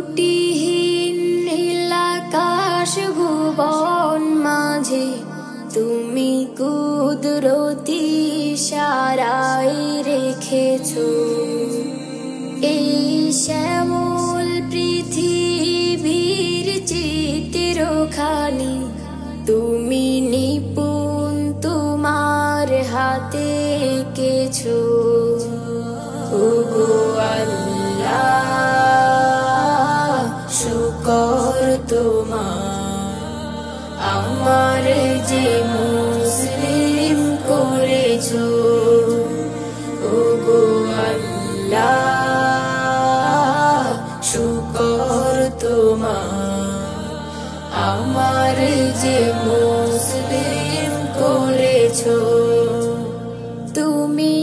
ত্রুটিহীন নীলাকাশ ভুবন মাঝে তুমি কুদরতি ইশারায় রেখেছো এই শ্যামল পৃথিবীর চিত্রখানি তুমি নিপুণ তোমার হাতে এঁকেছো। ওগো আল্লাহ শুকর তোমার আমার যে মুসলিম করেছো। ওগো আল্লাহ শুকর তোমার আমার যে মুসলিম করেছো। তুমি